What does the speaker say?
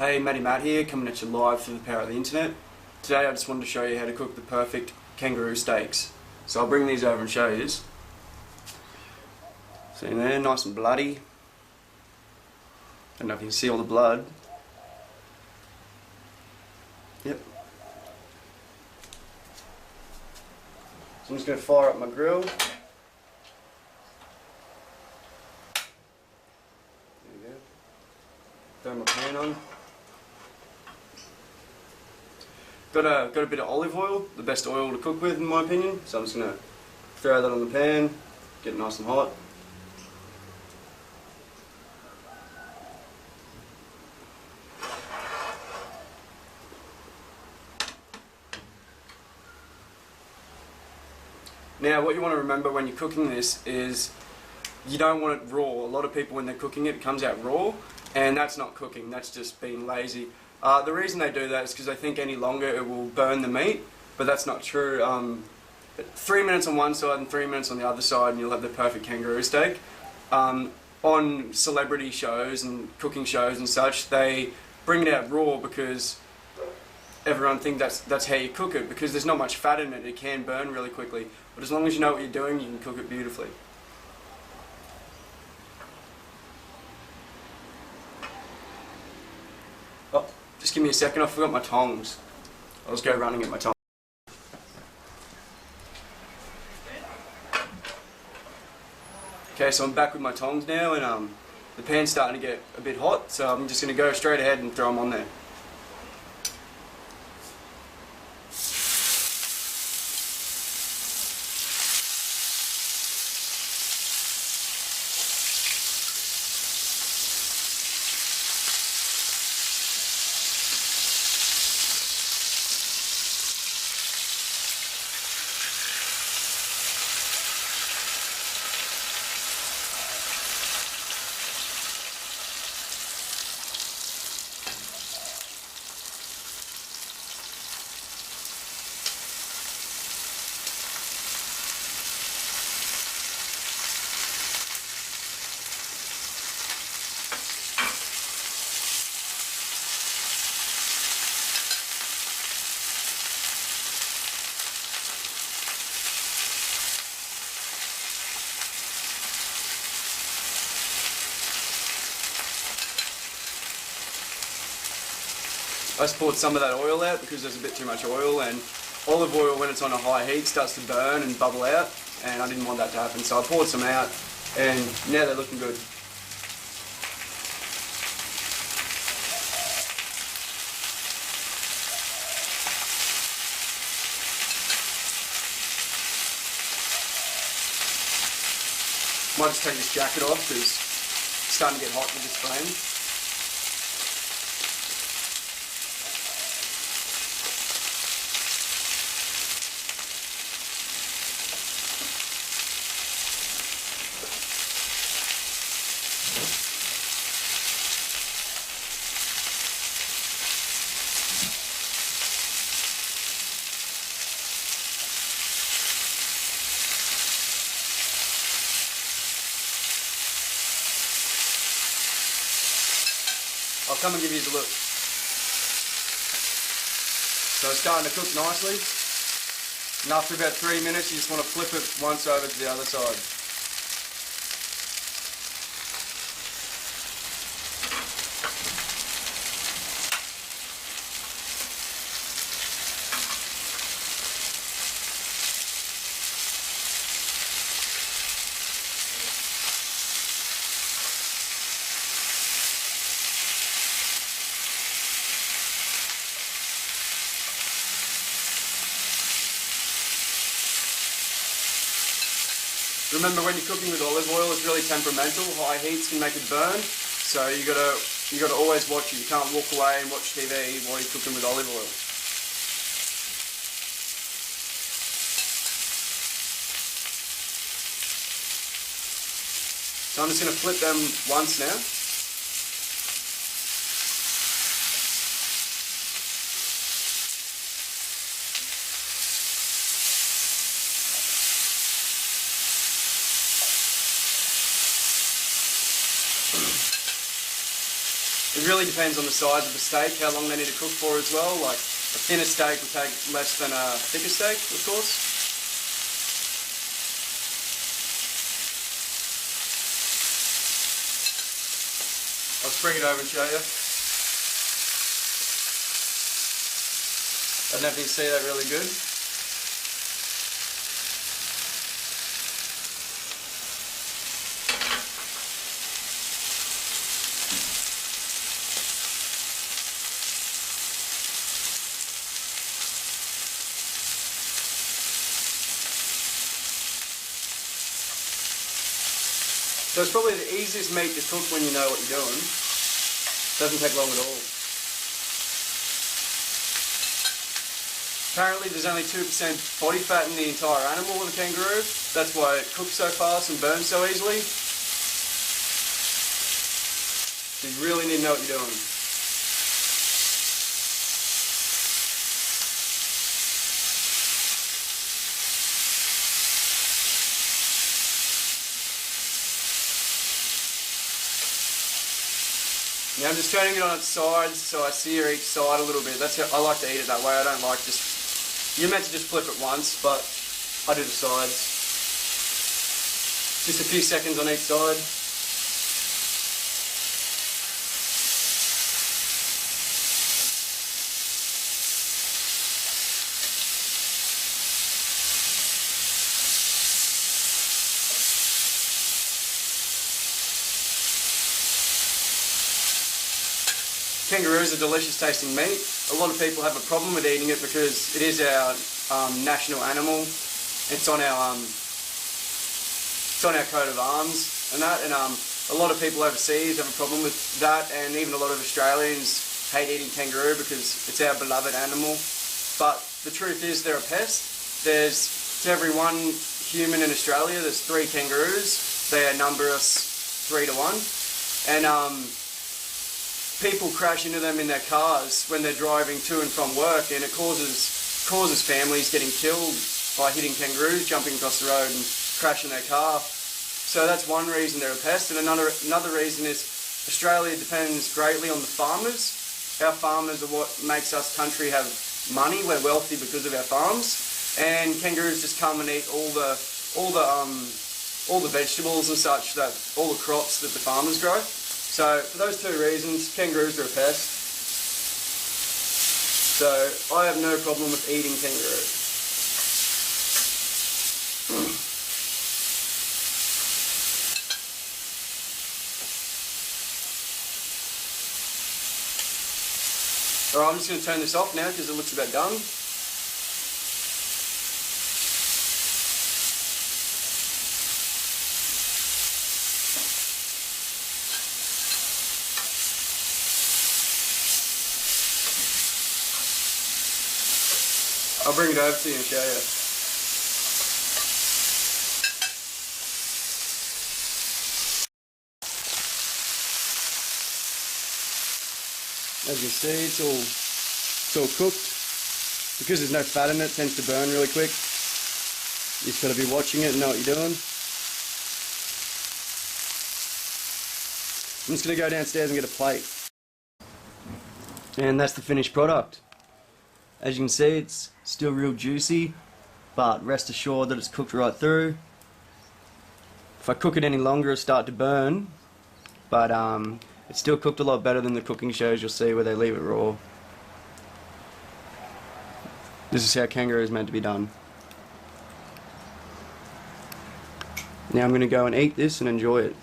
Hey, Matty Matt here, coming at you live through the power of the internet. Today I just wanted to show you how to cook the perfect kangaroo steaks. So I'll bring these over and show you. See there, nice and bloody. I don't know if you can see all the blood. Yep. So I'm just going to fire up my grill. There we go. Throw my pan on. Got a bit of olive oil, the best oil to cook with in my opinion. So I'm just going to throw that on the pan, get it nice and hot. Now what you want to remember when you're cooking this is you don't want it raw. A lot of people when they're cooking it comes out raw, and that's not cooking, that's just being lazy. The reason they do that is because they think any longer it will burn the meat, but that's not true. 3 minutes on one side and 3 minutes on the other side and you'll have the perfect kangaroo steak. On celebrity shows and cooking shows and such, they bring it out raw because everyone thinks that's how you cook it, because there's not much fat in it. It can burn really quickly, but as long as you know what you're doing, you can cook it beautifully. Oh, just give me a second, I forgot my tongs. I'll just go run and get my tongs. Okay, so I'm back with my tongs now, and the pan's starting to get a bit hot, so I'm just going to go straight ahead and throw them on there. I just poured some of that oil out because there's a bit too much oil, and olive oil when it's on a high heat starts to burn and bubble out, and I didn't want that to happen, so I poured some out and now they're looking good. Might just take this jacket off because it's starting to get hot with this flame. I'll come and give you a look. So it's starting to cook nicely. And after about 3 minutes, you just want to flip it once over to the other side. Remember, when you're cooking with olive oil, it's really temperamental. High heats can make it burn, so you gotta always watch it. You can't walk away and watch TV while you're cooking with olive oil. So I'm just going to flip them once now. It really depends on the size of the steak, how long they need to cook for as well. Like a thinner steak will take less than a thicker steak, of course. I'll bring it over and show you. I don't know if you can see that really good. So it's probably the easiest meat to cook when you know what you're doing. Doesn't take long at all. Apparently there's only 2% body fat in the entire animal with a kangaroo. That's why it cooks so fast and burns so easily. So you really need to know what you're doing. Now I'm just turning it on its sides so I sear each side a little bit. That's how I like to eat it that way. I don't like you're meant to just flip it once, but I do the sides. Just a few seconds on each side. Kangaroo is a delicious tasting meat. A lot of people have a problem with eating it because it is our national animal. It's on our coat of arms and that. And a lot of people overseas have a problem with that, and even a lot of Australians hate eating kangaroo because it's our beloved animal. But the truth is they're a pest. There's, to every one human in Australia, there's 3 kangaroos. They outnumber us 3 to 1. And people crash into them in their cars when they're driving to and from work, and it causes families getting killed by hitting kangaroos jumping across the road and crashing their car. So that's one reason they're a pest, and another reason is Australia depends greatly on the farmers. Our farmers are what makes us country have money. We're wealthy because of our farms, and kangaroos just come and eat all the vegetables and such, that all the crops that the farmers grow. So for those 2 reasons, kangaroos are a pest. So I have no problem with eating kangaroo. Alright, I'm just going to turn this off now because it looks about done. I'll bring it over to you and show you. As you can see, it's all cooked. Because there's no fat in it, it tends to burn really quick. You just got to be watching it and know what you're doing. I'm just going to go downstairs and get a plate. And that's the finished product. As you can see, it's still real juicy, but rest assured that it's cooked right through. If I cook it any longer, it'll start to burn, but it's still cooked a lot better than the cooking shows you'll see where they leave it raw. This is how kangaroo is meant to be done. Now I'm going to go and eat this and enjoy it.